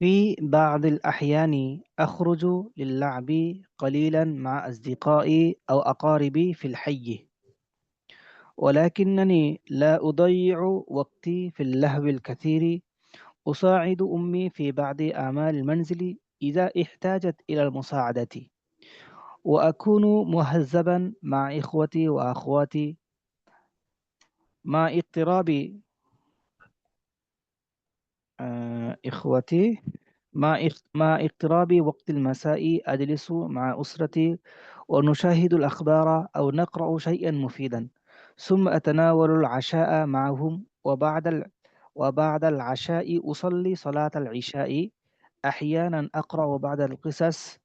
في بعض الأحيان أخرج للعب قليلا مع أصدقائي أو أقاربي في الحي، ولكنني لا أضيع وقتي في اللهو الكثير. أساعد أمي في بعض أعمال المنزل إذا احتاجت إلى المساعدة، وأكون مهذبا مع إخوتي وأخواتي. مع اقتراب إخوتي مع اقتراب وقت المساء أجلس مع أسرتي ونشاهد الأخبار أو نقرأ شيئا مفيدا، ثم أتناول العشاء معهم. وبعد العشاء أصلي صلاة العشاء. أحيانا أقرأ بعض القصص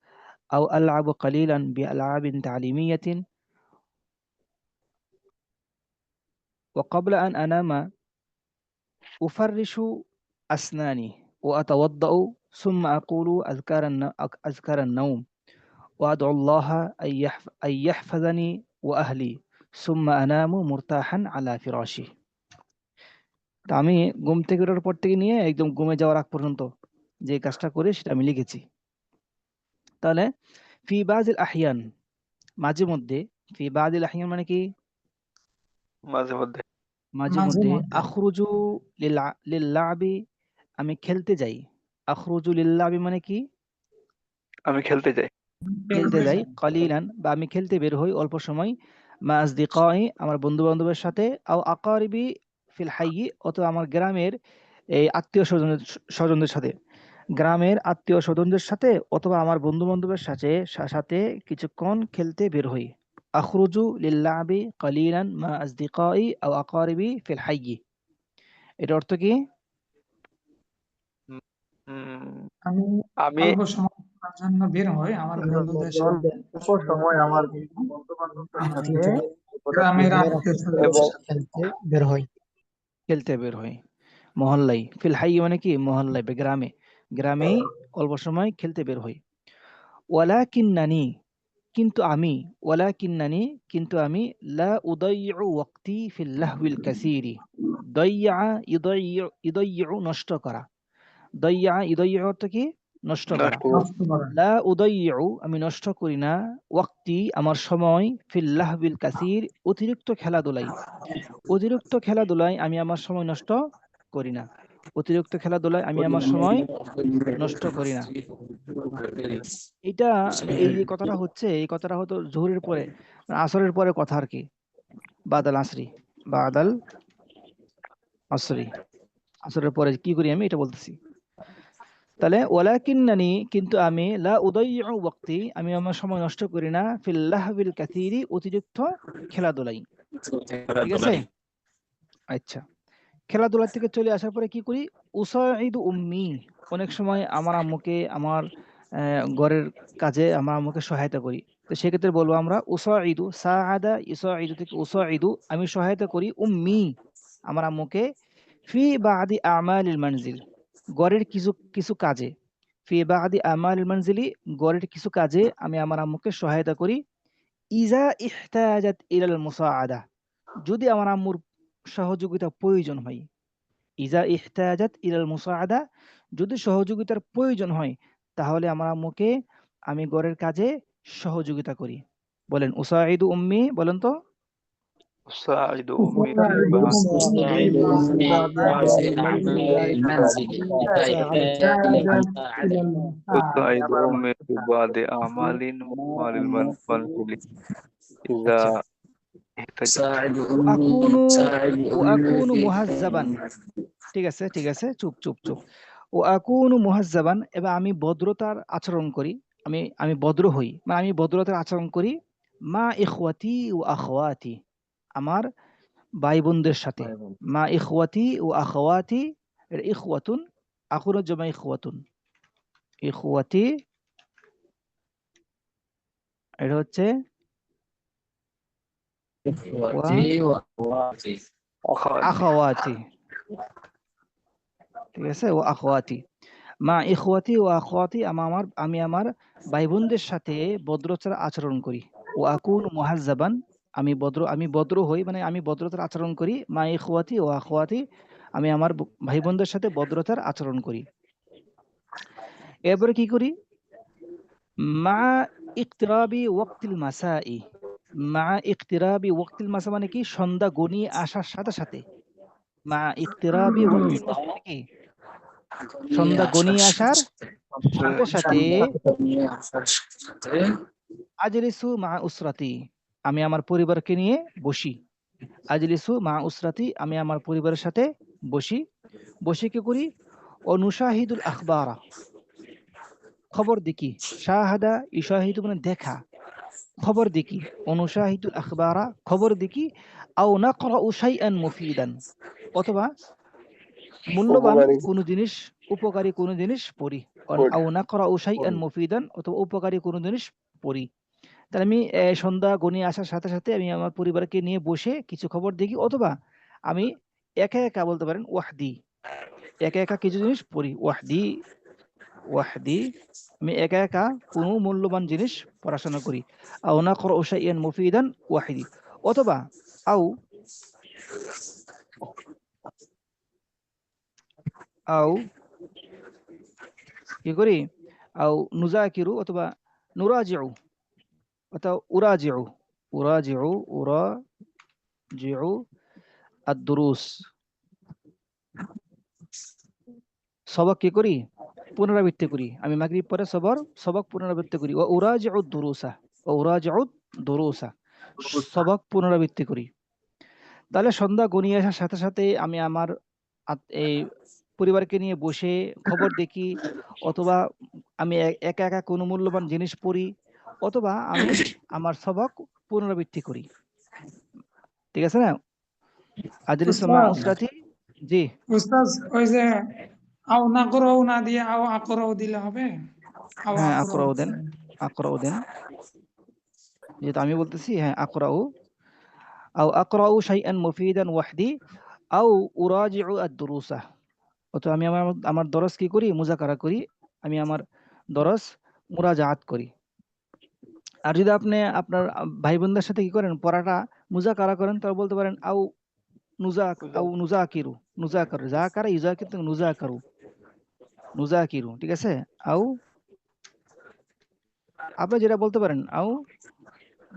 أو ألعب قليلا بألعاب تعليمية. وقبل أن أنام أفرش أسناني وأتوضأ، ثم أقول أذكار النوم، وأدعو الله أن يحفظني وأهلي، ثم أنام مرتاحا على فراشي। তা আমি ঘুম থেকে ওঠার পর থেকে নিয়ে একদম ঘুমে যাওয়ার আগ পর্যন্ত যে কাজটা করি সেটা আমি লিখেছি। তাহলে ফি বাজিল আহিয়ান মাঝে মধ্যে, ফি বাজিল আহিয়ান মানে কি মাঝে মধ্যে মাঝে মধ্যে, আখরুজু লিল্লাবি আমি খেলতে যাই। আখরুজু লিল্লাবি মানে কি আমি খেলতে যাই। খেলতে যাই, কালিলান বা আমি খেলতে বের হই অল্প সময়, মা আসদিকাই আমার বন্ধু বান্ধবের সাথে, আও আকারিবি ফিল হাইয়ি অথবা আমার গ্রামের এই আত্মীয় স্বজনদের সাথে, গ্রামের আত্মীয় স্বজনদের সাথে অথবা আমার বন্ধু বান্ধবের সাথে সাথে কিছুক্ষণ খেলতে বের হই। আখরুজু লিল্লাবি কালিলান মা আসদিকাই আও আকারিবি ফিল হাইয়ি। এর অর্থ কি? উম, আমি আমি অল্প সময়ের জন্য বের হই আমার বন্ধুদের সাথে, অল্প সময় আমার বন্ধু বান্ধবদের সাথে গ্রামের আত্মীয় এবং খেলতে বের হই। খেলতে বের হই। মহল্লাই, ফিল হাইয়ি মানে কি মহল্লায় বা গ্রামে, গ্রামেই অল্প সময় খেলতে বের হই। ওয়ালাকিন্নানি কিন্তু আমি, ওয়ালাকিন্নানি কিন্তু আমি, লা উদাইয়ু ওয়াক্তি ফিল লাহওয়িল কাসীরি। দাইয়া ইউদাইয়ু, ইউদাইয়ু নষ্ট করা, দাইয়া ইউদাইয়ু অর্থ কি নষ্ট করা। নষ্ট করি। নষ্ট করেন। লা উদাইয়ু আমি নষ্ট করি না, ওয়াক্তি আমার সময়, ফিল লাহওয়িল কাসীর অতিরিক্ত খেলাধুলায়, অতিরিক্ত খেলাধুলায় আমি আমার সময় নষ্ট করি না, অতিরিক্ত খেলাধুলায় আমি আমার সময় নষ্ট করি না। এটা এই যে কথাটা হচ্ছে, এই কথাটা হয়তো জোহরের পরে আসরের পরে কথা আর কি, বাদাল আসরি, বাদাল আসরি, আসরের পরে কি করি আমি এটা বলতেছি। তাহলে ওয়ালাকিন্নানি কিন্তু আমি, লা উদাইয়ু ওয়াক্তি আমি আমার সময় নষ্ট করি না, ফিল লাহবিল কাসীরি অতিরিক্ত খেলাধুলাই। ঠিক আছে, আচ্ছা। খেলাধুলা থেকে চলে আসার পরে কি করি? উসাইদু উম্মি, অনেক সময় আমার আম্মুকে আমার ঘরের কাজে আমার আম্মুকে সহায়তা করি। তো সেক্ষেত্রে বলবো আমরা উসাইদু, সাআদা ইউসাইদু থেকে উসাইদু আমি সহায়তা করি, উম্মি আমার আম্মুকে, ফি বাদি আমালিল মানজিল ঘরের কিছু কিছু কাজে, ফি বাদি আমালিল মানজিলি ঘরের কিছু কাজে আমি আমার আম্মুকে সহায়তা করি। ইজা ইহতাজাত ইলাল মুসাআদা যদি আমার আম্মুর সহযোগিতা প্রয়োজন হয়, ইজা ইহতাজাত ইলাল মুসাআদা যদি সহযোগিতার প্রয়োজন হয়, তাহলে আমার আম্মুকে আমি ঘরের কাজে সহযোগিতা করি। বলেন উসাইদু উম্মি, বলেন তো। أساعد أمي في بعض أساعد أمي في بعض أعمال المنزل إذا আচ্ছা, احتجت। আকুনু ও আকুনু মুহাজ্জাবান, ঠিক আছে ঠিক আছে, চুপ চুপ চুপ। ও আকুনু মুহাজ্জাবান এবং আমি ভদ্রতার আচরণ করি, আমি আমি ভদ্র হই, মানে আমি ভদ্রতার আচরণ করি, মা ইখওয়াতি ও আখওয়াতি আমার ভাই বোনদের সাথে, মা ইখওয়াতি ও আখওয়াতি, এর ইখওয়াতুন, আখুনের জমা ইখওয়াতুন, ইখওয়াতি এটা হচ্ছে أخواتي আখাওয়াতি, ঠিক আছে, ও আখওয়াতি, মা ইখওয়াতি ও আখওয়াতি আমি আমার ভাই বোনদের সাথে ভদ্রতার আচরণ করি। ও আকুন মুহাজ্জাবান আমি ভদ্র হই, মানে আমি ভদ্রতার আচরণ করি, মা ইখওয়াতি ও আখওয়াতি আমি আমার ভাই বোনদের সাথে ভদ্রতার আচরণ করি। এরপরে কি করি, মা ইকতিরাবি ওয়াক্তিল মাসাই, মা ইকতিরাবি ওয়াক্তিল মাসা মানে কি, সন্ধ্যা গনিয়ে আসার সাথে সাথে, মা ইকতিরাবি ওয়াক্তিল মাসা মানে কি, সন্ধ্যা গনিয়ে আসার সাথে সাথে, আজলিসু মা উসরাতি, আমি আমার পরিবারকে নিয়ে বসি, আজলিসু মা উসরাতি, আমি আমার পরিবারের সাথে বসি, বসে কি করি, অনুশাহিদুল আখবারা, খবর দেখি, শাহাদা ইশাহিদু মানে দেখা, খবর দেখি, অনুশাহিদুল আখবারা খবর দেখি, আও নাকরাউ শাইআন মুফিদান, অথবা মূল্যবান কোনো জিনিস, উপকারী কোনো জিনিস পড়ি, আও নাকরাউ শাইআন মুফিদান, অথবা উপকারী কোনো জিনিস পড়ি। তাহলে আমি সন্ধ্যা গনিয়ে আসার সাথে সাথে আমি আমার পরিবারকে নিয়ে বসে কিছু খবর দেখি, অথবা আমি একা একা বলতে পারেন ওয়াহদি, একা একা কিছু জিনিস পড়ি, ওয়াহদি, ওয়াহদি, আমি একা একা কোনো মূল্যবান জিনিস পড়াশোনা করি, আও নাকরাউ শাইআন মুফিদান ওয়াহদি, অথবা আও আও কি করি, আও নুজাকিরু, অথবা নুরাজিউ, অথবা উরাজিউ, উরাজিউ, উরাজিউ আদ-দুরুস, সবক কি করি, পুনরাবৃত্তি করি, আমি মাগরিব পরে সবক পুনরাবৃত্তি করি, ওয়া উরাজিউ দুরুসা, ওয়া উরাজিউ দুরুসা, সবক পুনরাবৃত্তি করি। তাহলে সন্ধ্যা গনিয়ে আসার সাথে সাথে আমি আমার এই পরিবারকে নিয়ে বসে খবর দেখি, অথবা আমি একা একা কোনো মূল্যবান জিনিস পড়ি, অথবা আমি আমার সবক পুনরাবৃত্তি করি। ঠিক আছে না? আজলিসু মা উসরাতি, জি উস্তাদ, ওই যে আও নাকরাউ না দিয়ে আও আকরাউ দিলে হবে? আও হ্যাঁ, আকরাউ। আকরাউ দেন, আকরাউ দেন, যেটা আমি বলতেছি, হ্যাঁ আকরাউ, আও আকরাউ শাইআন মুফিদান ওয়াহদি, আও উরাজিউ আদ-দুরুসা, অথবা আমি আমার দরস কি করি, মুজাকারা করি, আমি আমার দরস মুরাজাআত করি। আর যদি আপনি আপনার ভাই বোনদের সাথে কি করেন, পড়াটা মুজাকারা করেন, তাহলে বলতে পারেন আও নুজাকিরু, নুজাকারু, যাকারা ইউজাকির থেকে নুজাকারু, নুজাকিরু, ঠিক আছে? আও, আপনি যেটা বলতে পারেন, আও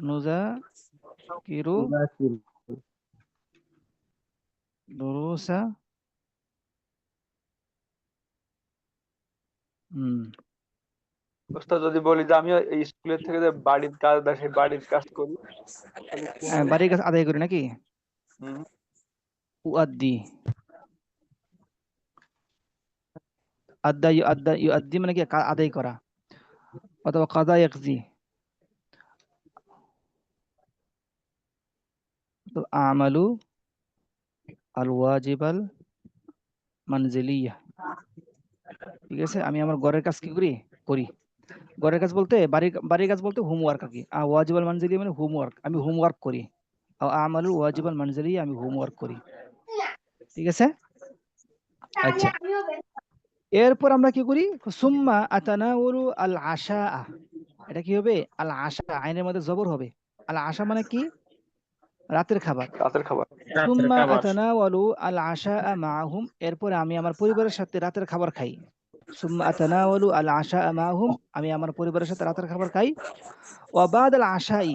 নুজাকিরু দুরুসা, ওস্তাদ যদি বলি যে আমি এই স্কুলের থেকে যে বাড়ির কাজ দেয় সেই বাড়ির কাজ করি, তাহলে কি হবে? বাড়ির কাজ আদায় করি নাকি, হুম। উআদ্দি, আদ্দা ইউআদ্দা, ইউআদ্দি মানে কি আদায় করা, অথবা কাযা ইয়াকজি, তো আমালু আল ওয়াজিবাল মানজিলিয়া, ঠিক আছে? আমি আমার ঘরের কাজ কি করি, করি। ঘরের কাজ বলতে বাড়ির কাজ বলতে হোমওয়ার্ক আর কি, ওয়াজিবাল মানজিলিয়া মানে হোমওয়ার্ক, আমি হোমওয়ার্ক করি, আমালু ওয়াজিবাল মানজিলিয়া, আমি হোমওয়ার্ক করি, ঠিক আছে? আচ্ছা, এরপর আমরা কি করি, সুম্মা আতানাউলু আল আশা, এটা কি হবে, আল আশা, আইনের মধ্যে জবর হবে, আল আশা মানে কি, রাতের খাবার, রাতের খাবার। সুম্মা আতানাওয়ালু আল আশা মাআহুম, এরপর আমি আমার পরিবারের সাথে রাতের খাবার খাই, সুম্মা আতানাওয়ালু আল আশা মাআহুম, আমি আমার পরিবারের সাথে রাতের খাবার খাই, ওয়া বাদাল আশাই,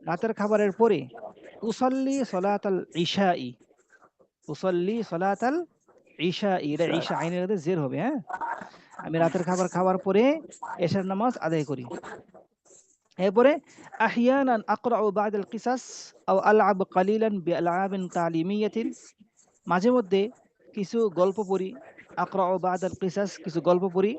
রাতের খাবারের পরে, উসাল্লি সালাতাল ইশাই, উসাল্লি সালাতাল ইশাই, এটা ইশা আইনের মধ্যে জের হবে, হ্যাঁ, আমি রাতের খাবার খাওয়ার পরে এশার নামাজ আদায় করি। এরপরে আহইয়ানান আকরাউ বা'দাল কিসাস আও আলআব কালিলান বিআলআবিন তালিমিয়াতিন, মাঝে মধ্যে কিছু গল্প পড়ি, আকরাউ বা'দাল কিসাস, কিছু গল্প পড়ি,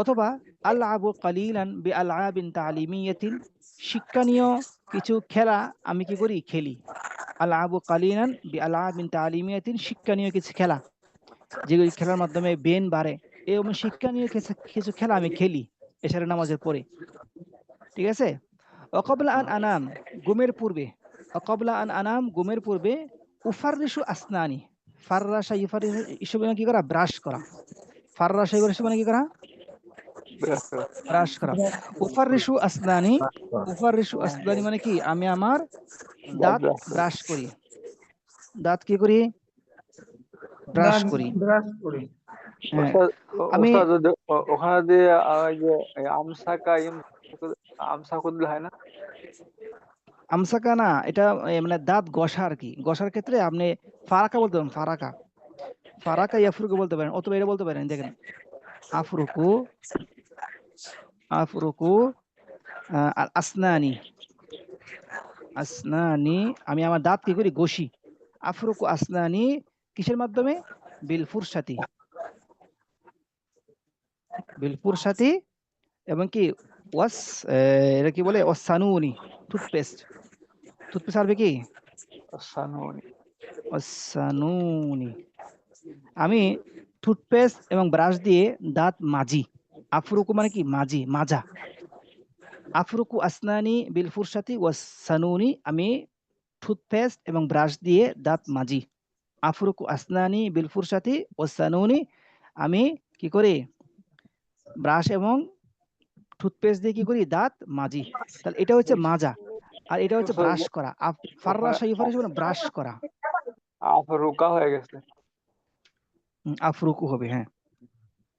অথবা আলআবু কালিলান বিআলআবিন তালিমিয়াতিন, শিক্ষণীয় কিছু খেলা আমি কি করি, খেলি, আলআবু কালিলান বিআলআবিন তালিমিয়াতিন, শিক্ষণীয় কিছু খেলা, যেগুলি খেলার মাধ্যমে ব্রেন বাড়ে, এরকম শিক্ষণীয় কিছু খেলা আমি খেলি এশারের নামাজের পরে, ঠিক আছে? অকবলা আন আনাম, ঘুমের পূর্বে, অকবলা আন আনাম, ঘুমের পূর্বে, উফাররিশু আসনানি, ফাররাশা ইউফাররিশু, ইসব কি করা, ব্রাশ করা, ফাররাশা ইউফাররিশু মানে কি করা, ব্রাশ করা, উফাররিশু আসনানি, উফাররিশু আসনানি মানে কি, আমি আমার দাঁত ব্রাশ করি, দাঁত কি করি, ব্রাশ করি, ব্রাশ করি। হ্যাঁ ওস্তাদ আমি ওস্তাদ ওখানে দিয়ে ওই যে আমসাকা আমসাকু দিলে হয় না? আমসাকা না, এটা মানে দাঁত ঘষা আর কি। ঘষার ক্ষেত্রে আপনি ফারাকা বলতে পারেন, ফারাকা ফারাকা ইয়াফরুকু বলতে পারেন, অথবা এটা বলতে পারেন, দেখেন আফরুকু আফরুকু আল আসনানি আসনানি, আমি আমার দাঁত কি করি, ঘষি। আফরুকু আসনানি কিসের মাধ্যমে? বিল ফুরসাতি, বিল ফুরসাতি, এবং কি ওয়াস এটা কি বলে, ওয়াসানুনি, টুথপেস্ট। টুথপেস্ট আরবি কি? সানুনি। ওয়াসানুনি। আমি টুথপেস্ট এবং ব্রাশ দিয়ে দাঁত মাজি। আফরুকু মানে কি, মাজি, মাজা। আফরুকু আসনানি বিল ফুরসাতি ওয়াসানুনি, আমি টুথপেস্ট এবং ব্রাশ দিয়ে দাঁত মাজি। আফরুকু আসনানি বিল ফুরসাতি ওয়াসানুনি, আমি কি করি, ব্রাশ এবং টুথপেস্ট দিয়ে কি করি, দাঁত মাজি। তাহলে এটা হচ্ছে মাজা, আর এটা হচ্ছে ব্রাশ করা। ফাররাশা ইউফারিশু মানে ব্রাশ করা। আফরুকা হয়ে গেছে। আফরুকু হবে, হ্যাঁ,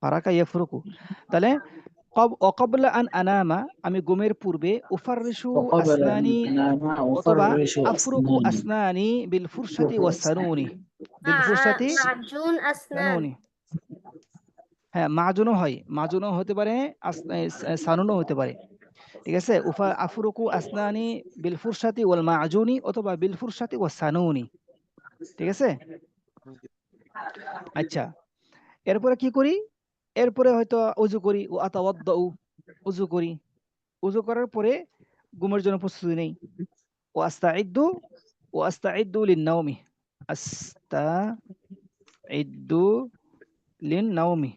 ফারাকা ইয়াফরুকু। তাহলে অকবলা আন আনামা, আমি ঘুমের পূর্বে, উফাররিশু وقبل أن আসনানি, أنام অথবা أفرش আফরুকু أسناني আসনানি বিল ফুরসাতি ওয়াসানুনি, বিল ফুরসাতি معجون أسنان সানুনি। হ্যাঁ, মাজুনও হয়, মাজুনও হতে পারে, সানুনও হতে পারে। ঠিক আছে, আফরুকু আসনানি বিল ফুরসাতি ওয়াল মাজুনি, অথবা বিল ফুরসাতি ওয়াস সানুনি। ঠিক আছে, আচ্ছা। এরপরে কি করি, এরপরে হয়তো উযু করি, ও আতাওয়াদ্দাউ, উযু করি। উযু করার পরে ঘুমের জন্য প্রস্তুতি নেই। ও আস্তাইদ্দু, ও আস্তাইদ্দু লিন-নাওমি, আস্তাইদ্দু লিন-নাওমি,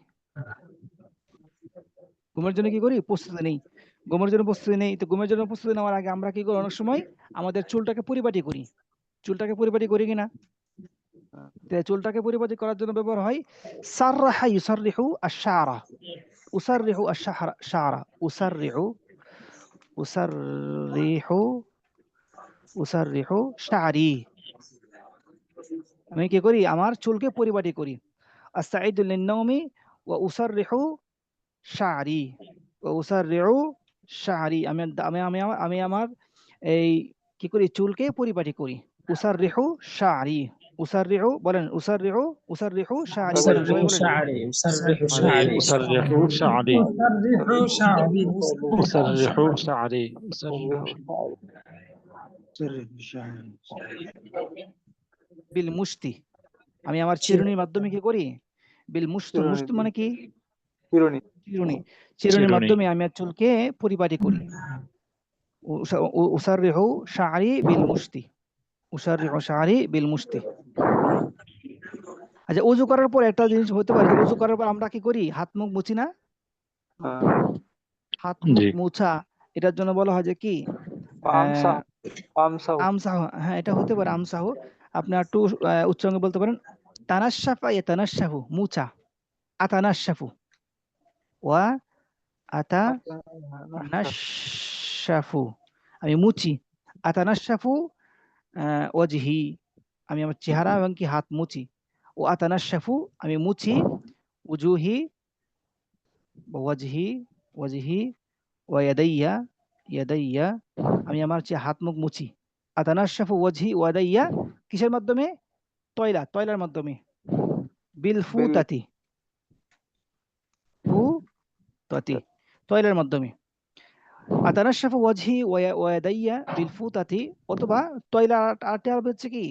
ঘুমের জন্য কি করি, প্রস্তুতি নেই। ঘুমের জন্য প্রস্তুতি নেই, তো ঘুমের জন্য প্রস্তুতি নেওয়ার আগে আমরা কি করি, অনেক সময় আমাদের চুলটাকে পরিপাটি করি। চুলটাকে পরিপাটি করি কিনা? চুলটাকে পরিপাটি করার জন্য ব্যবহার হয় সাররাহা ইউসাররিহু আশ-শা'রা, উসাররিহু আশ-শা'রা, উসাররিহু উসাররিহু উসাররিহু শা'রি, আমি কি করি, আমার চুলকে পরিপাটি করি। আস্তাইদু লিন-নাওমি ওয়া উসাররিহু শা'রি, ওয়া উসাররিহু শা'রি, আমি আমি আমি আমি আমার এই কি করি, চুলকে পরিপাটি করি। উসাররিহু শা'রি, উসাররিহু বলেন, উসাররিহু উসাররিহু শা'রি বলেন, সবাই أسرح বলেন। شعري أسرح علي شعري أسرح شعري وسرحوا شعري أسرح شعري বিল মুশতি, আমি আমার চিরুনির মাধ্যমে কি করি, বিল মুশতু, মুশতু মানে কি, চিরুনি। চিরুনি, চিরুনির চিরুনি। মাধ্যমে আমি আর চুলকে পরিপাটি করি। উসাররিহু শা'রি বিল মুশতি, উসাররিহু শা'রি বিল মুশতি। আচ্ছা, ওযু করার পর একটা জিনিস হতে পারে যে, ওযু করার পর আমরা কি করি, হাত মুখ মুছি না? হাত মুখ জি মুছা, এটার জন্য বলা হয় যে কি, আমসা আহ, আমসাহু। আমসাহু, হ্যাঁ এটা হতে পারে আমসাহু। আপনি একটু উচ্চাঙ্গে বলতে পারেন, তানাশশাফা ইয়াতানাশশাফু, মুছা, আতানাশশাফু, ওয়া আতানাশশাফু, আমি মুছি। আতানাশশাফু ওয়াজহি, আমি আমার চেহারা এবং কি হাত মুছি। ও আতানাশশাফু, আমি মুছি। উজুহি ওয়াজহি, ওয়াজহি ওয়া ইয়াদাইয়া, ইয়াদাইয়া, আমি আমার হাত মুখ মুছি। আতানাশশাফু ওয়াজহি ওয়া ইয়াদাইয়া, কিসের মাধ্যমে? তয়লার মাধ্যমে। বিল ফুতাতি, ফুতাতি, তয়লার মাধ্যমে। আতানাশশাফু ওয়াজহি ওয়া ইয়াদাইয়া বিল ফুতাতি, অথবা তয়লা, আরটা আরবি হচ্ছে কি,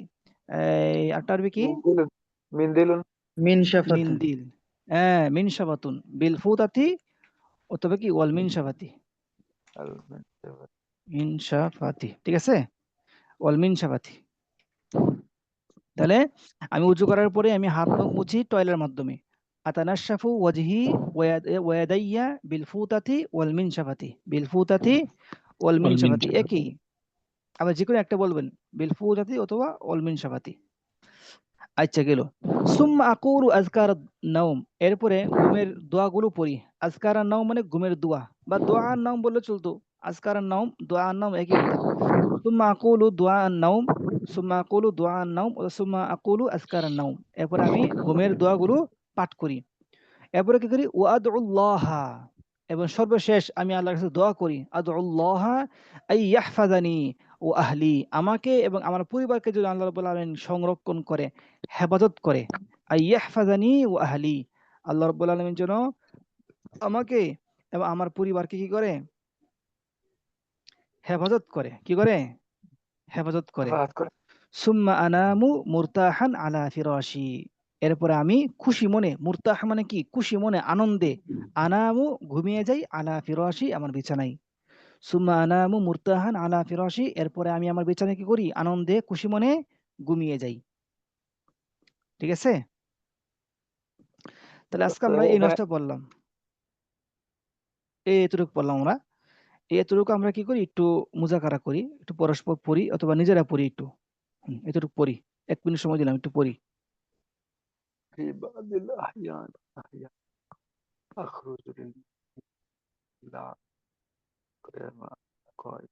এই আরটা আরবি কি, মিন্দিলুন। মিনশাফাতুন। মিনদিল, হ্যাঁ, মিনশাফাতুন বিল ফুতাতি, অথবা কি ওয়াল মিনশাফাতি, মিনশাফাতি, ঠিক আছে, ওয়াল মিনশাফাতি। তাহলে আমি উযু করার পরে আমি হাত মুখ মুছি টয়লের মাধ্যমে। আতানাশশাফু ওয়াজহি ওয়া ইয়াদাইয়া বিল ফুতাতি ওয়াল মিনশাফাতি, বিল ফুতাতি ওয়াল মিনশাফাতি একই, আবার যে কোনো একটা বলবেন, বিল ফুতাতি অথবা ওয়াল মিনশাফাতি। আচ্ছা, গেল। সুম্মা আকুলু আযকার নাওম, এরপরে ঘুমের দোয়াগুলো পড়ি। আযকার নাওম মানে ঘুমের দোয়া, বা দোয়া নাওম বললে চলতো। আযকার নাওম, দোয়া নাওম একই কথা। সুম্মা আকুলু দোয়া নাওম, সুম্মা আকুলু দোয়া নাওম, সুম্মা আকুলু আযকার নাওম, এরপর আমি ঘুমের দোয়াগুলো পাঠ করি। এরপরে কি করি ওয়াদউল্লাহা, এবং সর্বশেষ আমি আল্লাহর কাছে দোয়া করি আদউল্লাহা আই ইয়াহফাজানি ও আহলি, আমাকে এবং আমার পরিবারকে যদি আল্লাহ রাব্বুল আলামিন সংরক্ষণ করে, হেফাজত করে। আই ইয়াহফাজানি ও আহলি, আল্লাহ রাব্বুল আলামিন যেন আমাকে এবং আমার পরিবারকে কি করে, হেফাজত করে। কি করে? হেফাজত করে। হেফাজত করে। সুম্মা আনামু মুরতাহান আলা ফিরাশি, এরপরে আমি খুশি মনে, মুরতাহ মানে কি, খুশি মনে, আনন্দে, আনামু ঘুমিয়ে যাই, আলা ফিরাশি আমার বিছানায়। সুম্মা আনামু মুরতাহান আলা ফিরাশি, এরপরে আমি আমার বিছানায় কি করি, আনন্দে খুশি মনে ঘুমিয়ে যাই। ঠিক আছে? তাহলে আজকে তো আমরা এই এখানে নষ্ট পড়লাম, এতটুকু পড়লাম আমরা। এতটুকু আমরা কি করি, একটু মুজাকারা করি, একটু পরস্পর পড়ি অথবা নিজেরা পড়ি একটু। এতটুকু পড়ি, 1 মিনিট সময় দিলাম, একটু পড়ি। في بعض الأحيان أخرج للعب كما قال.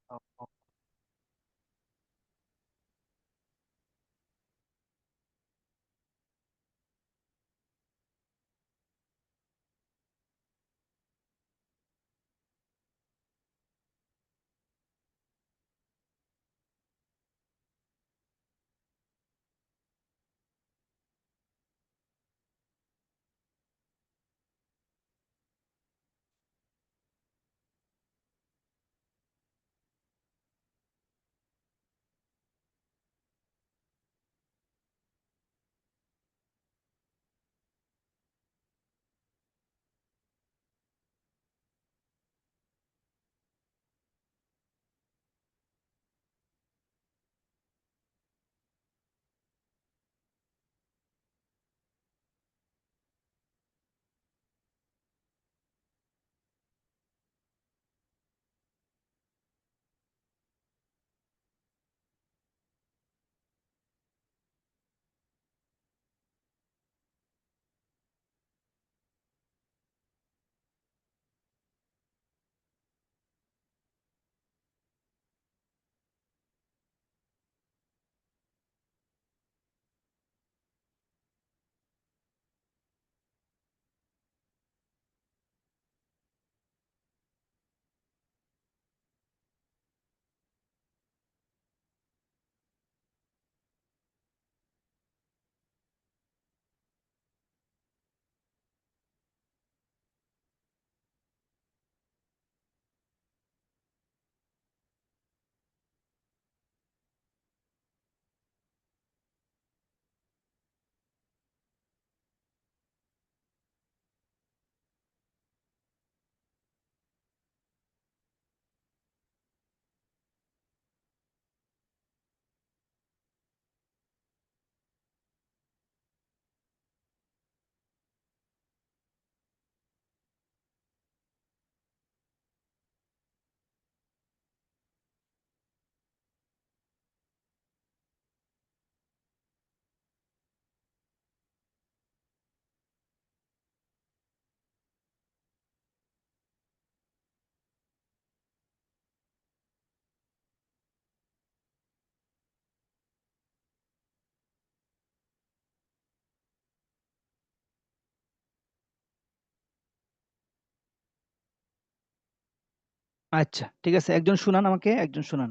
আচ্ছা, ঠিক আছে, একজন শুনান, আমাকে একজন শুনান।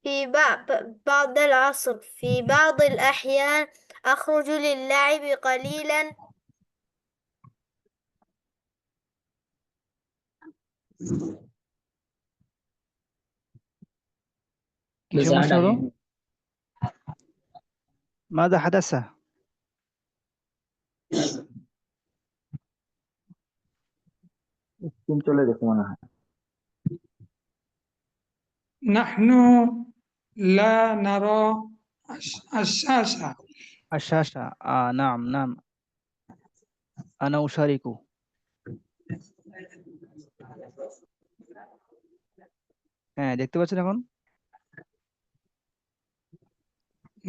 في بعض العصر في بعض الأحيان أخرج للعب قليلا কি সমস্যা হলো? মাদা হাদাসা? স্ক্রিন চলে গেছে মনে হয়। نحن لا نرى الشاشة. الشاشة، نعم نعم، أنا أشارك। হ্যাঁ, দেখতে পাচ্ছেন এখন?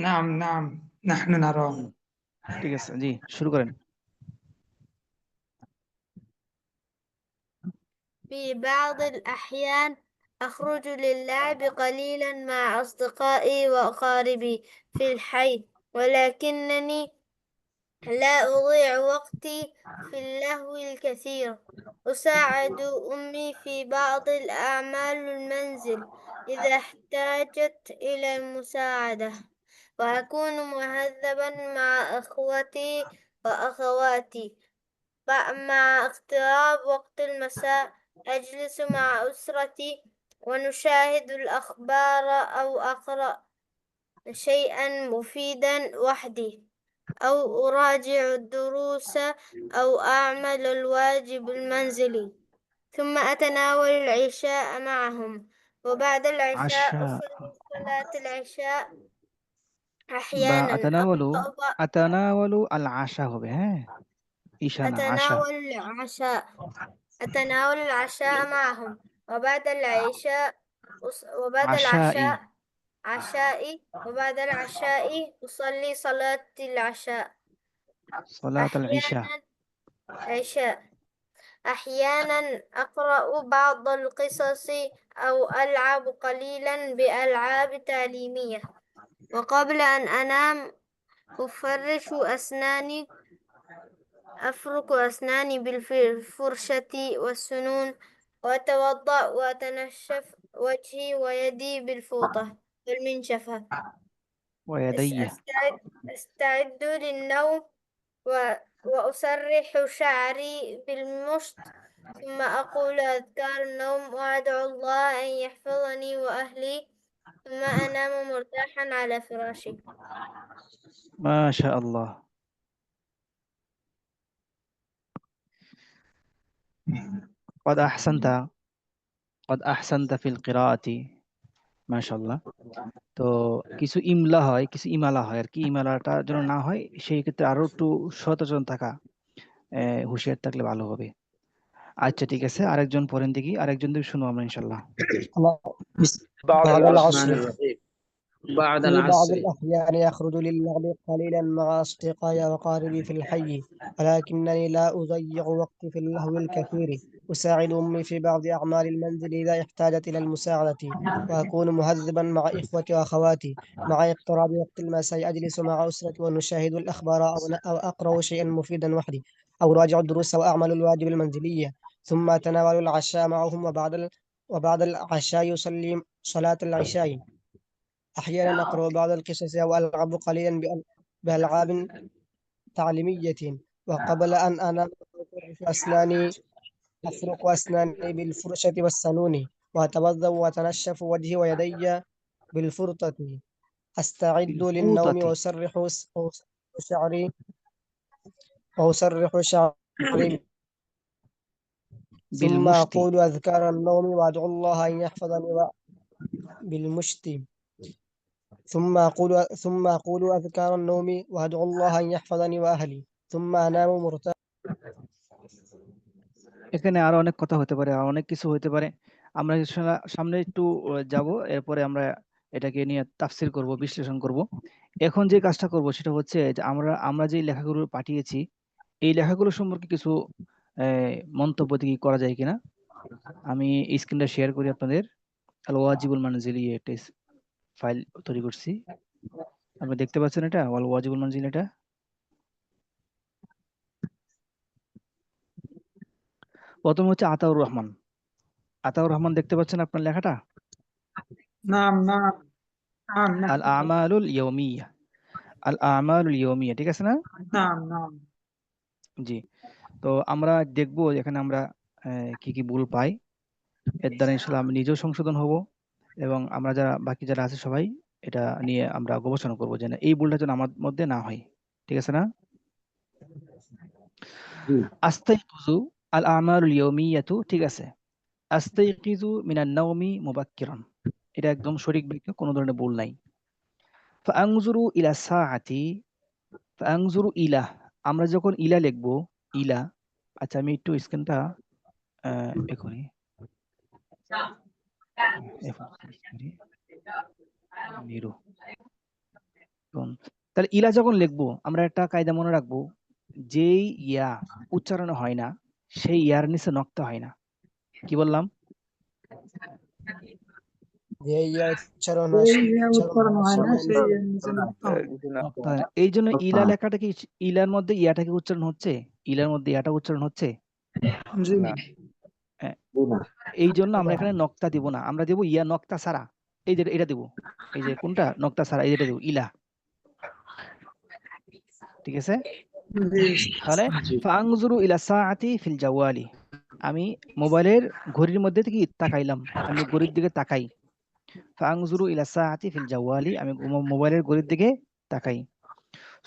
نعم نعم نحن نرى. ঠিক আছে, জি শুরু করেন। في بعض الأحيان أخرج للعب قليلا مع أصدقائي وأقاربي في الحي، ولكنني لا أضيع وقتي في اللهو الكثير. أساعد أمي في بعض الأعمال المنزل إذا احتاجت إلى المساعدة، وأكون مهذبا مع إخوتي وأخواتي. مع اقتراب وقت المساء أجلس مع أسرتي ونشاهد الأخبار أو أقرأ شيئا مفيدا وحدي، أو أراجع الدروس أو أعمل الواجب المنزلي، ثم أتناول العشاء معهم، وبعد العشاء عشاء أصلي صلاة العشاء। বা أحيانا আতানাওয়ালু আল আশা হবে, হ্যাঁ, ঈশা না, আশা। أتناول العشاء معهم، وبعد العشاء আশাই وبعد العشاء أصلي صلاة العشاء. সালাত আল ঈশা। أحيانا عشاء أحيانا أقرأ بعض القصص أو ألعب قليلا بألعاب تعليمية، وقبل أن أنام أفرك أسناني بالفرشة والسنون، وأتوضأ وأتنشف وجهي ويدي بالفوطة والمنشفة. ওয়াদাইয়া। أستعد للنوم وأسرح شعري بالمشط، ثم أقول أذكار النوم وأدعو الله أن يحفظني وأهلي، ثم أنام مرتاحا على فراشي. মাশাআল্লাহ। قد أحسنت قد أحسنت في القراءة মাশাআল্লাহ। তো কিছু ইমলা হয়, কিছু ইমালা হয় আর কি। ইমালাটা যেন না হয় সেই ক্ষেত্রে আরো একটু সচেতন থাকা, হুঁশিয়ার থাকলে ভালো হবে। আচ্ছা ঠিক আছে, আরেকজন পড়েন দেখি, আরেকজন থেকে শুনো আমরা ইনশাআল্লাহ। بعد بعد العصر العصر بعد في بعض العصر الأحيان يخرج للعب قليلا مع أصدقائي وأقاربي في الحي، ولكنني لا أضيع وقتي في اللهو الكثير. أساعد أمي في بعض أعمال المنزل إذا احتاجت إلى المساعدة، وأكون مهذبا مع إخوتي وأخواتي. مع اقتراب وقت المساء أجلس مع أسرتي ونشاهد الأخبار أو أقرأ شيئا مفيدا وحدي، أو أراجع الدروس وأعمل الواجب المنزلية، ثم أتناول العشاء معهم، وبعد العشاء يصلي صلاة العشاء. أحيانا أقرأ بعض القصص أو ألعب قليلا بألعاب تعليمية، وقبل أن أنام أفرك أسناني بالفرشة والسنون، وأتوضأ وأتنشف وجهي ويدي بالفرطة. أستعد للنوم بالفوطة شعري وأسرح شعري، ثم بالمشط أقول أذكار النوم وأدعو الله أن يحفظني بالمشط. ثم أقول أذكار النوم وأدعو الله أن يحفظني وأهلي، ثم أنام مرتاحا. এখানে আরো অনেক কথা হতে পারে, আর অনেক কিছু হতে পারে। আমরা সামনে একটু যাব, এরপরে আমরা এটাকে নিয়ে তাফসীর করব, বিশ্লেষণ করব। এখন যে কাজটা করব সেটা হচ্ছে যে আমরা যে লেখাগুলো পাঠিয়েছি এই লেখাগুলো সম্পর্কে কিছু মন্তব্য কি করা যায় কিনা। আমি স্ক্রিনটা শেয়ার করি আপনাদের। আল ওয়াজিবুল মানজিলি একটা ফাইল তৈরি করছি, আপনি দেখতে পাচ্ছেন এটা, আল ওয়াজিবুল মানজিলি। এটা প্রথম হচ্ছে আতাউর রহমান দেখতে পাচ্ছেন আপনার লেখাটা? নাম নাম নাম আল আমালুল ইয়াউমিয়া, ঠিক আছে না? নাম নাম জি। তো আমরা দেখবো এখানে আমরা কি কি ভুল পাই, এর দ্বারা ইনশাআল্লাহ আমি নিজেও সংশোধন হব, এবং আমরা বাকি যারা আছে সবাই এটা নিয়ে আমরা গবেষণা করবো যে না, এই ভুলটা যেন আমার মধ্যে না হয়, ঠিক আছে না? আস্তাইকুযু আল আমালুল ইয়াউমিয়াতু, ঠিক আছে। আস্তাইকিযু মিনান নাওমি মুবাক্কিরান, এটা একদম সঠিক বাক্য, কোনো ধরনের ভুল নাই। ফাআনজুরু ইলা সাআতি, ফাআনজুরু ইলা, আমরা যখন ইলা লিখবো, ইলা, আচ্ছা আমি একটু স্ক্রিনটা করি, তাহলে ইলা যখন লিখবো আমরা একটা কায়দা মনে রাখবো, যেই ইয়া উচ্চারণ হয় না সেই ইয়ার নিচে নক্তা হয় না। কি বললাম? যে ইয়া উচ্চারণ এই সেই ইয়া উচ্চারণ উচ্চারণ হওয়ার হয় না, সময় সেই এর নিচে নক্তা হয়। নক্তা। এই জন্য ইলা লেখাটা কি, ইলার মধ্যে ইয়াটা কি উচ্চারণ হচ্ছে? ইলার মধ্যে ইয়াটা উচ্চারণ হচ্ছে? জি হ্যাঁ। এই জন্য আমরা এখানে নক্তা দিব না, আমরা দেব ইয়া নক্তা সারা। এই যে এটা দেব, এই যে কোনটা নক্তা সারা, এই যেটা দেব ইলা। ঠিক আছে? জি তাহলে ফাংজুরু ইলা সাআতি ফিল জাওয়ালি, আমি মোবাইলের ঘড়ির মধ্যে থেকে তাকাইলাম, আমি ঘড়ির দিকে তাকাই। ফাংজুরু ইলা সাআতি ফিল জাওয়ালি, আমি মোবাইলের ঘড়ির দিকে তাকাই।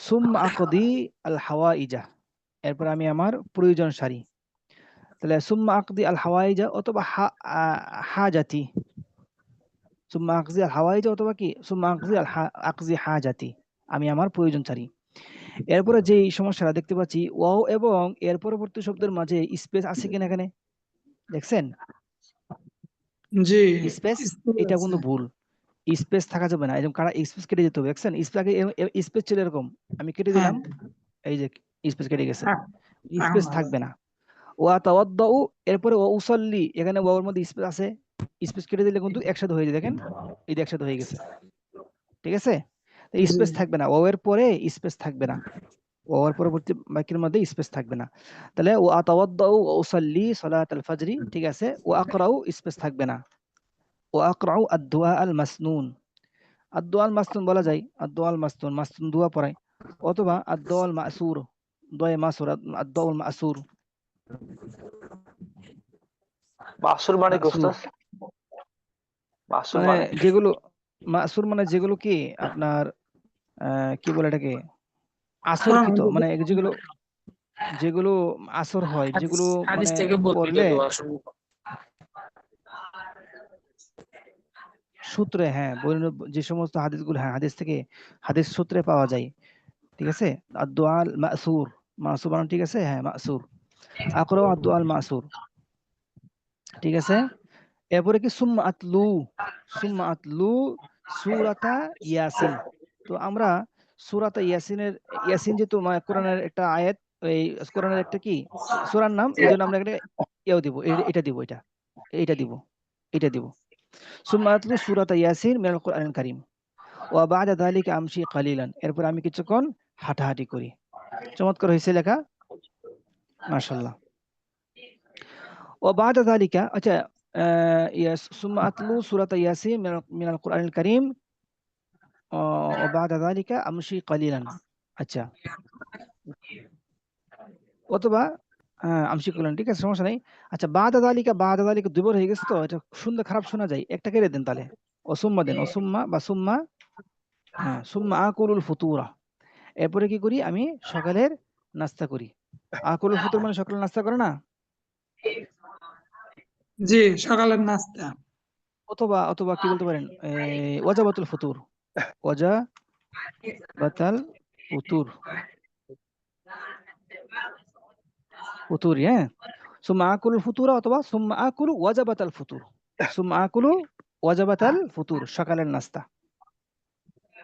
সুম্মা আকদি আল হাওয়াইজা, এরপর আমি আমার প্রয়োজন সারি। তাহলে সুম্মা আকদি আল হাওয়াইজা অথবা হাজাতি, সুম্মা আকজি আল হাওয়াইজা অথবা কি সুম্মা আকজি হাজাতি, আমি আমার প্রয়োজন সারি। এরপরে যে সমস্যাটা দেখতে পাচ্ছি, ওয়াও এবং এর পরবর্তী শব্দের মাঝে স্পেস আছে কিনা এখানে দেখছেন? জি স্পেস, স্কুল এটা আছে। কিন্তু ভুল, স্পেস থাকা যাবে না, এরকম কারা স্পেস কেটে যেতে হবে। দেখছেন স্পেস ছিল এরকম, আমি কেটে হ্যাঁ দিলাম, এই যে স্পেস কেটে গেছে, হ্যাঁ, স্পেস এখন থাকবে না। ওয়া তাওয়াদ্দাউ, এরপরে ওয়া উসাল্লি, এখানে ওয়াওর মধ্যে স্পেস আছে, স্পেস কেটে দিলে কিন্তু একসাথে হয়ে যায়, দেখেন এই যে একসাথে হয়ে গেছে। ঠিক আছে? জি স্পেস থাকবে না, ওয়াও এর পরে স্পেস থাকবে না, ওয়ার পরবর্তী বাক্যের মধ্যে স্পেস থাকবে না। তাহলে ওয়া আতাওয়াদ্দাউ ওয়া উসাল্লি সালাতাল ফাজরি, ঠিক আছে, ওয়া আকরাউ স্পেস থাকবে না, ওয়া আকরাউ আদ-দুআ আল মাসনুন, আদ-দুআ আল মাসনুন বলা যায়, আদ-দুআ আল মাসনুন, মাসনুন দোয়া পড়ায়, অথবা আদ-দুআ আল মাসুর, দোয়া মাসুর, আদ-দুআ আল মাসুর। মাসুর মানে কি মাসুর ওস্তাদ? মাসুর মানে মানে যেগুলো, মাসুর মানে যেগুলো কি আপনার কি বলে এটাকে, আসরকৃত, মানে যেগুলো, যেগুলো আসর হয়, যেগুলো মানে পড়লে সূত্রে, হ্যাঁ যে সমস্ত হাদিসগুলো, হ্যাঁ হাদিস থেকে, হাদিস সূত্রে পাওয়া যায়। ঠিক আছে? আদ-দুআল মাসুর, মাসুর বানান ঠিক আছে, হ্যাঁ মাসুর, আকরাউ আদ-দুআল মাসুর। ঠিক আছে? এরপরে কি সুম্মা আতলু, সুম্মা আতলু সূরাতা ইয়াসিন। তো আমরা সূরাতা ইয়াসিনের, ইয়াসিন যেহেতু কোরআনের একটা আয়াত, এই কোরআনের একটা কি সূরার নাম, এই জন্য আমরা একটা ইয়েও দিব, এটা দিব, এটা দিব, এটা দিব। সুম্মা আতলু সূরাতা ইয়াসিন মিনাল কোরআনিল কারীম ওয়া বা'দা যালিকা আমশি কালিলান, এরপর আমি কিছুক্ষণ হাঁটাহাঁটি করি। চমৎকার হয়েছে লেখা, মাশাআল্লাহ। ওয়া বা'দা যালিকা, আচ্ছা সুম্মা আতলু সূরাতা ইয়াসিন মিনাল কোরআনিল কারীম ওয়া বা'দা যালিকা আমশি কালিলান। আচ্ছা, অথবা আমশি কালিলান, ঠিক আছে, সমস্যা নাই। আচ্ছা, বা'দা যালিকা দুইবার হয়ে গেছে, তো এটা শুনতে খারাপ শোনা যায়, একটা কেটে দেন তাহলে, অসুম্মা দেন, অসুম্মা বা সুম্মা, হ্যাঁ সুম্মা আকুলুল ফুতুরা, এরপরে কি করি, আমি সকালের নাস্তা করি। আকুলুল ফুতুর মানে সকালের নাস্তা করে না? জি সকালের নাস্তা। অথবা অথবা কি বলতে পারেন, ওয়াজাবাতুল ফুতুর, ওয়াজাবাতাল ফুতুর, ফুতুর, হ্যাঁ। সুম্মা আকুলুল ফুতুরা অথবা সুম্মা আকুলু ওয়াজাবাতাল ফুতুর, সুম্মা আকুলু ওয়াজাবাতাল ফুতুর, সকালের নাস্তা।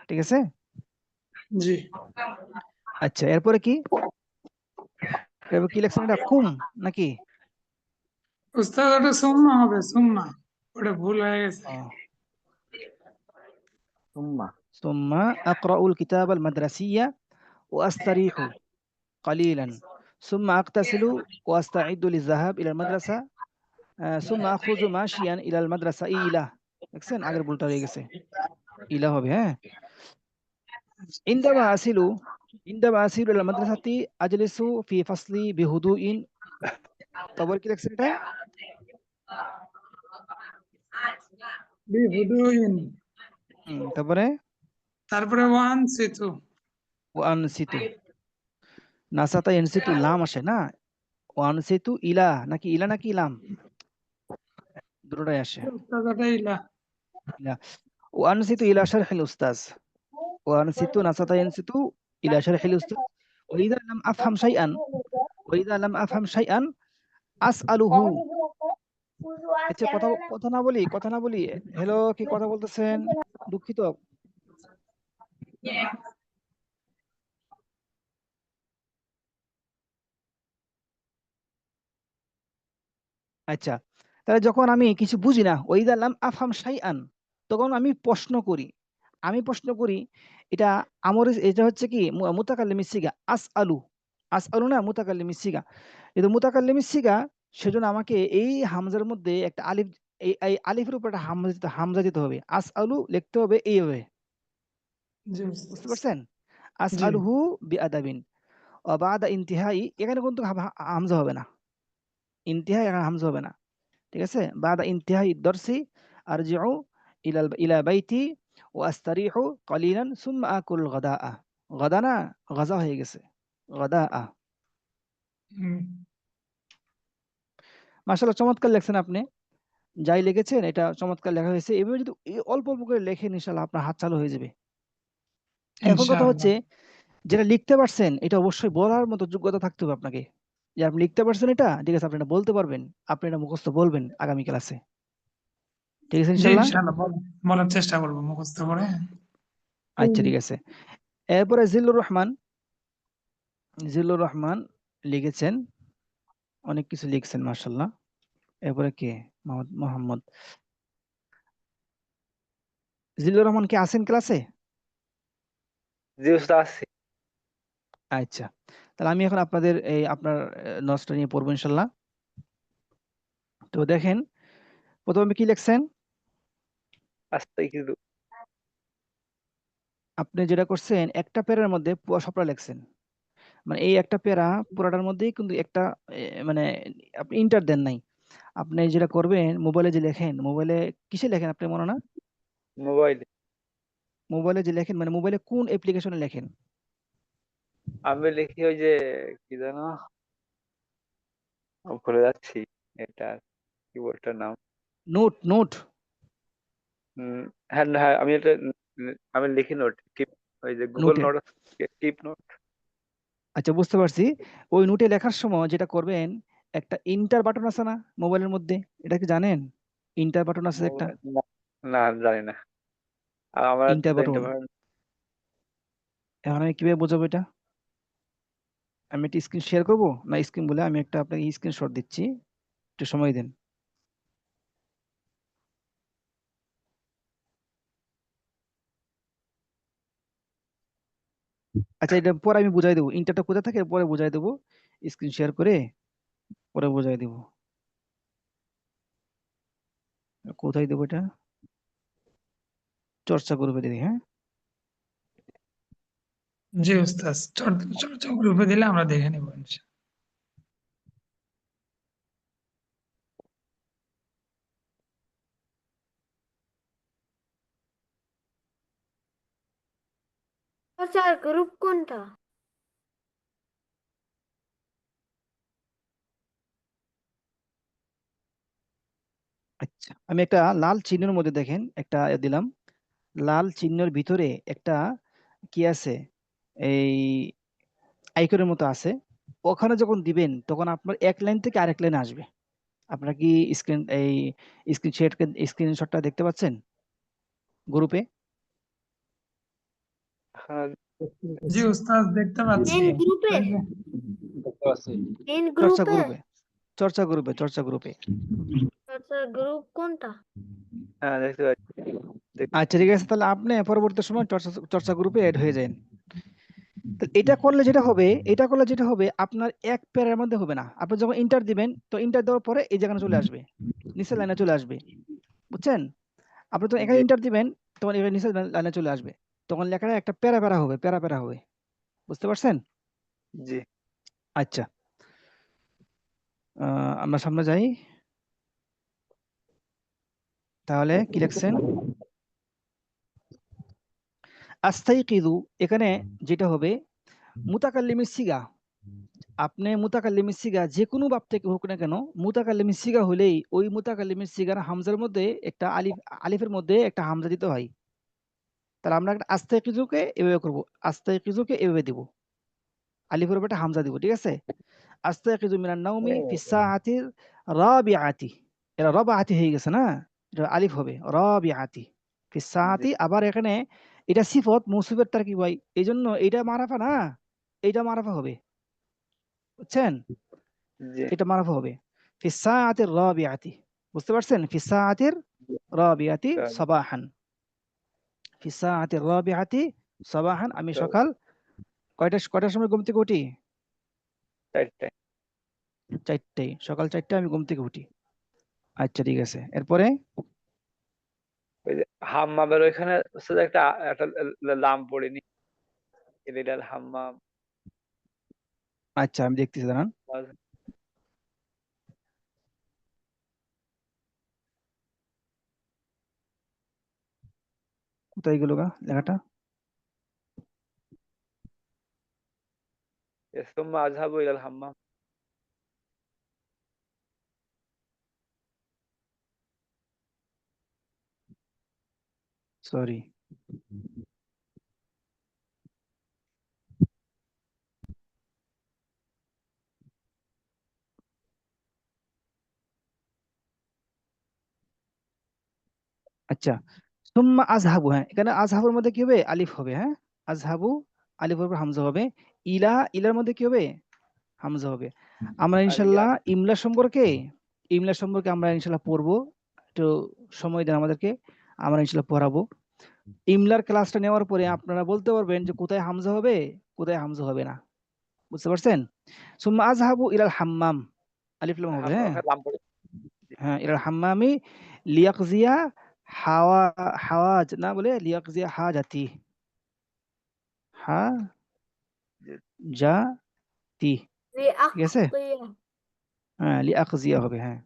ঠিক আছে? জি আচ্ছা, এরপরে কি, এরপর কি লেখছেন, এটা কুম নাকি? উস্তাদ ওটা সুম্মা হবে, সুম্মা, ওটা ভুল হয়ে গেছে। সুম্মা আকরাউল কিতাবাল মাদ্রাসিয়া ওয়া আস্তারিহু قليلا ثم أغتسل وأستعد للذهاب إلى المدرسة ثم أخرج ماشيا إلى المدرسة إلى দেখছেন আগের ভুলটা হয়ে গেছে, ইলা হবে, হ্যাঁ। عندما أصل إلى المدرسة أجلس في فصلي بهدوء, তারপর কি লেখছেন এটা, বিহুদুইন, তারপরে তারপরে ওয়ান সিতু। ওয়ানসিতু, নাসাতা ইয়ানসিতু লাম আসে না, ওয়ানসিতু ইলা নাকি, ইলা নাকি ইলাম, দুটোটাই আসে, উস্তাদ ওটা ইলা। ইলা। ওয়ানসিতু ইলা শারহিল উস্তাজ, ونسيت نسيت ينسيت إلى شرح الأستاذ وإذا لم أفهم شيئا أسأله। আচ্ছা, কথা না বলি, হ্যালো, কি কথা বলতেছেন, দুঃখিত। আচ্ছা, তাহলে যখন আমি কিছু বুঝি না, ওয়াইদা লাম আফহাম শাইআন, তখন আমি প্রশ্ন করি এটা এটা হচ্ছে কি মুতাকাল্লিমিস সিগা আসআলু না মুতাকাল্লিমিস সিগা, এটা মুতাকাল্লিমিস সিগা। সেজন্য আমাকে এই হামজার মধ্যে একটা আলিফ, এই আলিফের উপর একটা হামজা দিতে হবে। আসআলু লিখতে হবে এইভাবে, জি বুঝতে উস্তাদ। পারছেন? জি আসআলুহু বিআদাবিন ওয়া বাদা ইনতিহাই, এখানে কিন্তু হামজা হবে না, ইনতিহাই এখানে হামজা হবে না, ঠিক আছে? বাদা ইনতিহাই দরসি আরজিউ ইলা বাইতি ওয়া আস্তারিহু কালিলান সুম্মা আকুল গাদাআ। গাদা না গাজা হয়ে গেছে, গাদাআ। হুম, মাশাআল্লাহ, চমৎকার লেখছেন আপনি। যাই লিখেছেন এটা চমৎকার লেখা হয়েছে। এভাবে যদি অল্প অল্প করে লেখেন ইনশাআল্লাহ আপনার হাত চালু হয়ে যাবে। এখন কথা ইনশাআল্লাহ। হচ্ছে, যেটা লিখতে পারছেন এটা অবশ্যই বলার মতো যোগ্যতা থাকতে হবে আপনাকে, যে আপনি লিখতে পারছেন এটা, ঠিক আছে, আপনি এটা বলতে পারবেন, আপনি এটা মুখস্থ বলবেন আগামী ক্লাসে, ঠিক আছে জি ইনশাআল্লাহ? ইনশাআল্লাহ বলার চেষ্টা করবো মুখস্থ করে। আচ্ছা, ঠিক আছে। এরপরে জিল্লুর রহমান লিখেছেন, অনেক কিছু লিখছেন মাশাআল্লাহ। এরপরে কে? মোহাম্মদ জিল্লুর রহমান কি আছেন ক্লাসে? জি উস্তাদ আছি। আচ্ছা, তাহলে আমি এখন আপনার নোটসটা নিয়ে পড়বো ইনশাআল্লাহ। তো দেখেন, প্রথমে কি লিখছেন? আস্তাগফিরু। আপনি যেটা করছেন একটা প্যারার মধ্যে সবটা লিখছেন, মানে এই একটা প্যারা পুরাটার মধ্যেই কিন্তু একটা মানে আপনি ইন্টার দেন নাই। আপনি যেটা করবেন, মোবাইলে যে লেখেন, মোবাইলে কিসে লেখেন আপনি মনে না? মোবাইলে মোবাইলে যে লেখেন মানে মোবাইলে কোন অ্যাপ্লিকেশনে লেখেন? আমি লিখি ওই যে কি জানো, ভুলে যাচ্ছি এটা কিবোর্ডটার নাম। নোট। উম, হ্যাঁ হ্যাঁ, আমি লিখি নোট, কিপ, ওই যে গুগল নোটে, নোট, কিপ নোট। আচ্ছা বুঝতে পারছি। ওই নোটে লেখার সময় যেটা করবেন, একটা ইন্টার বাটন আছে না মোবাইলের মধ্যে, এটা কি জানেন? ইন্টার বাটন আছে একটা, না, না জানি না। আর আমার ইন্টার তো বাটন। ইন্টারভিউ। এখন আমি কিভাবে বোঝাবো এটা? আমি একটা স্ক্রিন শেয়ার করবো, না স্ক্রিন বলে আমি একটা আপনাকে স্ক্রিনশট দিচ্ছি, একটু সময় দেন। আচ্ছা, এটা পরে আমি বুঝাই দেবো, ইন্টারটা কোথায় থাকে পরে বুঝাই দেবো, স্ক্রিন শেয়ার করে পরে বুঝাই দেবো। কোথায় দেবো এটা? চর্চা গ্রুপে দিই, হ্যাঁ। জি উস্তাদ, চর্চা গ্রুপে দিলে আমরা দেখে নেবো ইনশাআল্লাহ। চর্চার গ্রুপ কোনটা? আচ্ছা, আমি একটা লাল চিহ্নের মধ্যে দেখেন একটা দিলাম, লাল চিহ্নের ভিতরে একটা কি আছে, এই আইকনের মতো আছে। ওখানে যখন দিবেন তখন আপনার এক লাইন থেকে আরেক লাইনে আসবে। আপনারা কি স্ক্রিনশটটা দেখতে পাচ্ছেন গ্রুপে? হ্যাঁ, জি উস্তাদ দেখতে পাচ্ছি। মেন গ্রুপে? এই যে, দেখতে পাচ্ছি। মেন চর্চা গ্রুপে? গ্রুপে, চর্চা গ্রুপে। চর্চার গ্রুপ কোনটা? হ্যাঁ দেখতে পাচ্ছি। আচ্ছা, ঠিক আছে, তাহলে আপনি পরবর্তী সময় চর্চা গ্রুপে অ্যাড হয়ে যান। তো এটা করলে যেটা হবে আপনার এক প্যারার মধ্যে হবে না। আপনি যখন ইন্টার দিবেন তো ইন্টার দেওয়ার পরে এই জায়গায় চলে আসবে, নিচের লাইনে চলে আসবে, বুঝছেন? আপনি যখন এখানে জি ইন্টার দিবেন তখন এখানে নিচের লাইনে চলে আসবে, তখন লেখাটা একটা প্যারা হবে, বুঝতে পারছেন? জি। আচ্ছা, আমরা সামনে যাই, তাহলে কি লিখছেন? আস্তাইকিযু, এখানে যেটা হবে মুতাকাল্লিমিস সিগা। আপনি মুতাকাল্লিমিস সিগা যে কোনো বাব থেকে হোক না কেন, মুতাকাল্লিমিস সিগা হলেই ওই মুতাকাল্লিমিস সিগার হামজার মধ্যে একটা আলিফের মধ্যে একটা হামজা দিতে হয়। তাহলে আমরা একটা আস্তাইকিযুকে এভাবে করব, আস্তাইকিযুকে এভাবে দিব, আলিফের উপর একটা হামজা দিব, ঠিক আছে? আস্তাইকিযু মিনান নাওমি ফিস সাআতির রাবিআতি, এটা রাবাআতি হয়ে গেছে না, এটা আলিফ হবে রাবিআতি ফিস জি সাআতি। আবার এখানে এটা সিফত মৌসুফের তারকিব হয়, এইজন্য এটা মারাফা না, এটা মারাফা হবে, বুঝছেন? জি এটা মারাফা হবে ফিস সাআতির রাবিআতি, বুঝতে পারছেন? ফিস সাআতির রাবিআতি সাবাহান ফি সাআতি রাবিআতি সাবাহান আমি সকাল কয়টার সময় ঘুম থেকে উঠি? 4টায়। 4টায়, সকাল 4টায় আমি ঘুম থেকে উঠি। আচ্ছা ঠিক আছে, এরপরে ওই যে হাম্মামের ওইখানে হচ্ছে যে একটা লাম পড়েনি, ইলাল হাম্মাম। আচ্ছা আমি দেখতেছি, দাঁড়ান। কোথায় গেল গা লেখাটা? সুম্মা আযহাবু ইলাল হাম্মাম। সরি, আচ্ছা সুম্মা আযহাবু, হ্যাঁ এখানে আযহাবুর মধ্যে কি হবে? আলিফ হবে। হ্যাঁ আযহাবু আলিফের উপর হামজা হবে। ইলার মধ্যে কি হবে? হামজা হবে। আমরা ইনশাল্লাহ ইমলা সম্পর্কে আমরা ইনশাল্লাহ পড়বো, একটু সময় দেন আমাদেরকে, আমরা ইনশাল্লাহ পড়াবো। ইমলার ক্লাসটা নেওয়ার পরে আপনারা বলতে পারবেন যে কোথায় হামজা হবে, কোথায় হামজা হবে না। বুঝতে পারছেন? সুম্মা আযহাবু ইলাল হাম্মাম, আলিফ লাম হবে। হ্যাঁ লাম পড়ে। হ্যাঁ ইলাল হাম্মামি লিয়াকজিয়া হাওয়াজ না বলে লিয়াকজিয়া হাজাতি, হাজাতি, ঠিক আছে? لأقضي হ্যাঁ লিয়াকজিয়া হবে। হ্যাঁ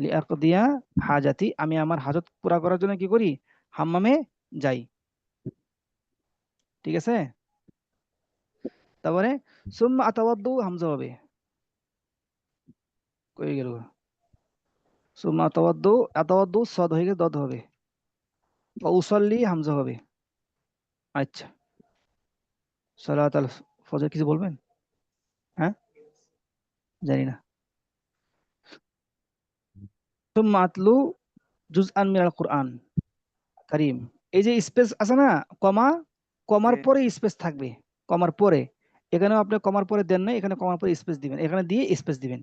লিয়াকদিয়া হাজাতি, আমি আমার হাজত পুরা করার জন্য কি করি? হাম্মামে যাই। ঠিক আছে? তারপরে সুম্মা আতাওয়াদ্দু হামজা হবে। কই গেল? সুম্মা আতাওয়াদ্দু সদ হয়ে গেছে, দদ হবে। ওয়া উসাল্লি হামজা হবে। আচ্ছা সালাত আল ফজর কিছু বলবেন? হ্যাঁ জানি না। সুম্মা আতলু জুজআন মিনাল কুরআন কারীম, এই যে স্পেস আছে না, কমার জি। পরে স্পেস থাকবে, কমার পরে। এখানেও আপনি কমার পরে দেন না, এখানে কমার পরে স্পেস দিবেন, এখানে দিয়ে স্পেস দিবেন।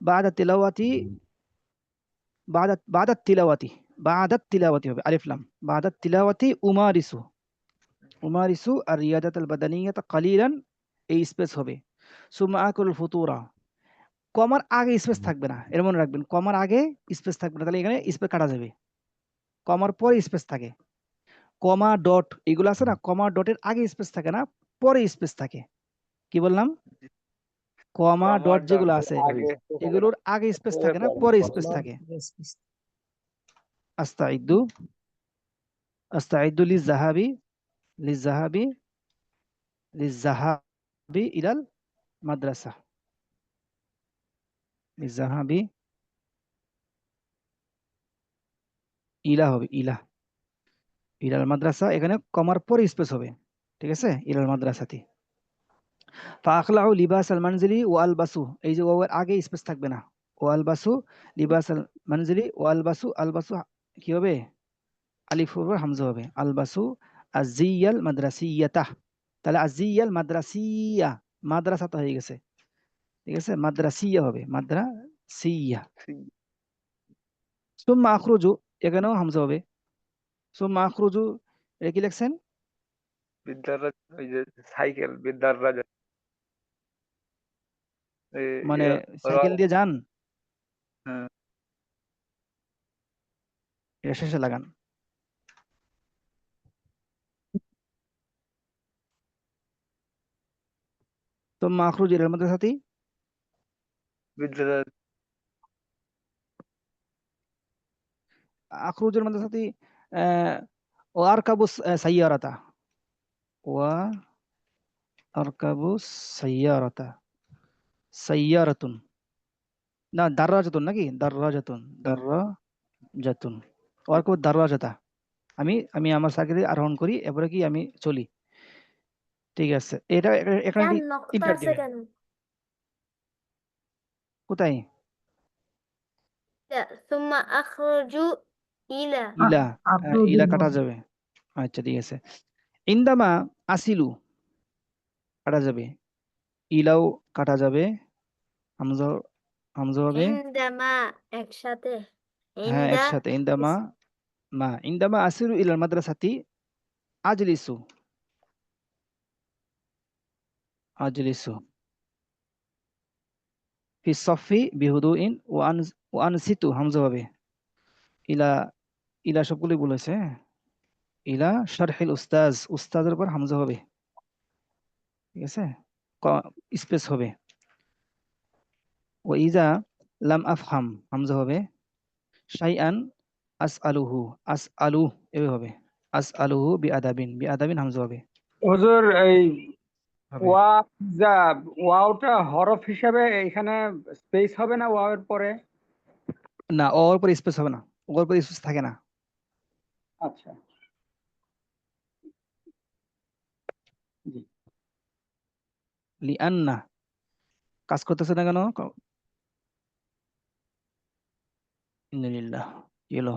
বাদা তিলাওয়াতি বাদাত তিলাওয়াতি হবে, আলিফ লাম। বাদাত তিলাওয়াতি উমারিসু আর রিয়াদাতুল বাদানিয়াত কালিলান, এই স্পেস হবে। সুম্মা আকুল ফুতুরা, কমার আগে স্পেস থাকবে না, এর মনে রাখবেন, কমার আগে স্পেস থাকবে না, তাহলে এখানে স্পেস কাটা যাবে। কমার পরে স্পেস থাকে, কমা ডট এগুলো আছে না, কমা ডটের আগে স্পেস থাকে না, পরে স্পেস থাকে। কি বললাম? কমা ডট যেগুলো আছে আগে এগুলোর আগে স্পেস থাকে না, পরে স্পেস Comma, থাকে। yes, yes. আস্তাইদু লিজাহাবি লিজাহাবি লিজাহাবি ইলাল মাদ্রাসা, লিজাহাবি ইলা হবে, ইলাল মাদ্রাসা, এখানে কমার পরে স্পেস হবে। ঠিক আছে? ইলাল মাদ্রাসাতি। ফাখলাউ লিবাস আল মানজিলি ও আলবাসু, এই যে ওয়ার আগে স্পেস থাকবে না, ও আলবাসু লিবাস আল মানজিলি ও আলবাসু, আলবাসু কি হবে? আলিফ উপর হামজা হবে। আলবাসু আজিয়াল মাদ্রাসিয়াতা, তাহলে আজিয়াল মাদ্রাসিয়া, মাদ্রাসাতা হয়ে গেছে। ঠিক আছে? মাদ্রাসিয়া হবে, মাদ্রাসিয়া। সুম্মা আখরুজু, এখানেও হামজা হবে। সুম্মা আখরুজু, এটা কি লিখছেন? বিদ্যারাজ, ওই যে সাইকেল বিদ্যারাজ, মানে সাইকেল দিয়ে যান, হ্যাঁ। এটা শেষে লাগান। সুম্মা আখরুজু ইলাল মাদ্রাসাতি, বিদ্যারাজ আখরুজুল মাদ্রাসাতি ও আরকাবু সাইয়ারাতা, ওয়া আরকাবু সাইয়ারাতা, সাইয়ারাতুন না দাররাজাতুন, নাকি দাররাজাতুন আরকাবু দাররাজাতা, আমি আমার সাইকেলে আরোহণ করি, এরপরে কি আমি চলি। ঠিক আছে, এটা এখানে চার নকতা ইন্টার আছে দিবেন। কেন? কোথায়? সুম্মা আখরুজু ইলা ইলা, আফরোজু ইলা কাটা যাবে। আচ্ছা ঠিক আছে। ইন্দামা আসিলু কাটা যাবে, ইলাও কাটা যাবে, হামজা হবে। ইনদামা একসাথে হ্যাঁ عند একসাথে ইন্দামা মা ইন্দামা আসিরু ইলাল মাদ্রাসাতি আজলিসু আজলিসু ফি সফি বিহুদুইন ওয়া আনসিতু হামজা হবে ইলা ইলা সবগুলোই বলেছে হ্যাঁ? ইলা শারহিল উস্তাজ উস্তাজের উপর হামজা হবে ঠিক আছে স্পেস হবে ও ইজা লাম আফহাম হামজা হবে শাইআন আসআলুহু আসআলু এভাবে হবে আসআলুহু বিআদাবিন হামজা হবে হুজুর এই হবে ওয়া যা ওয়াওটা হরফ হিসাবে এখানে স্পেস হবে না ওয়াও এর পরে? না ওর উপর স্পেস হবে না ওর উপর স্পেস থাকে না আচ্ছা জি লিআন্না কাজ করতেছে না কেন ইন্নালিল্লাহ কি হলো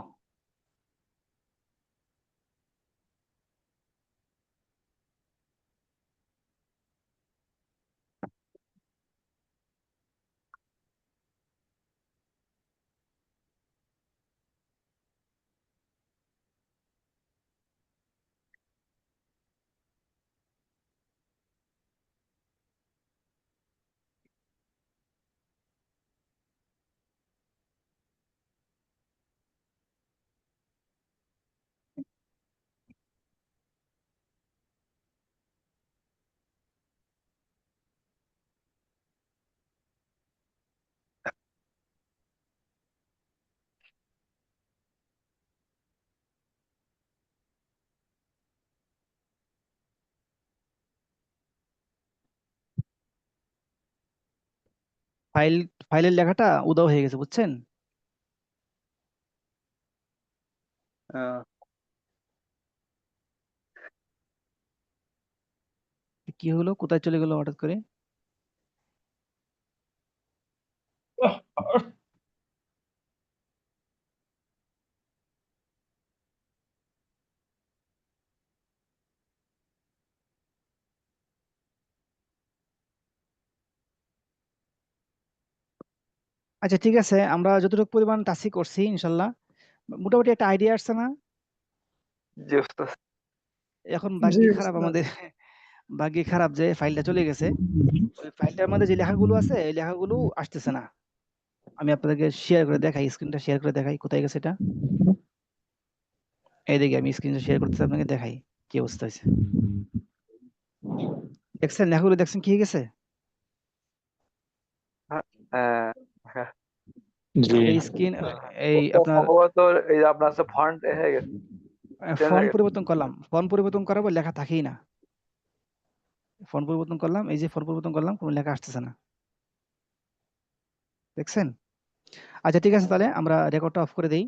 ফাইলের লেখাটা উধাও হয়ে গেছে বুঝছেন আহ, কি হলো কোথায় চলে গেল হঠাৎ করে আচ্ছা ঠিক আছে আমরা যতটুকু পরিমাণ টাসি করছি ইনশাল্লাহ মোটামুটি একটা আইডিয়া আসছে না জি উস্তাদ। এখন জি ভাগ্যি খারাপ উস্তাদ। আমাদের ভাগ্যি খারাপ যে ফাইলটা চলে গেছে ওই ফাইলটার মধ্যে যে লেখাগুলো আছে এই লেখাগুলো আসতেছে না আমি আপনাদেরকে শেয়ার করে দেখাই স্ক্রিনটা শেয়ার করে দেখাই কোথায় গেছে এটা এইদিকে আমি স্ক্রিনটা শেয়ার করতেছি আপনাকে দেখাই কি অবস্থা হয়েছে দেখছেন লেখাগুলো দেখছেন কি হয়ে গেছে হ্যাঁ, হ্যাঁ। জি এই স্ক্রিন এই উস্তাদ আপনার সম্ভবত এই যে আপনার ফন্ট হয়ে গেছে চেঞ্জ হয়ে ফন্ট গেছে। পরিবর্তন করলাম ফন্ট পরিবর্তন করার পর লেখা থাকেই না ফন্ট পরিবর্তন করলাম এই যে ফন্ট পরিবর্তন করলাম কোনো লেখা আসতেছে না দেখছেন আচ্ছা ঠিক আছে তাহলে আমরা রেকর্ডটা অফ করে দেই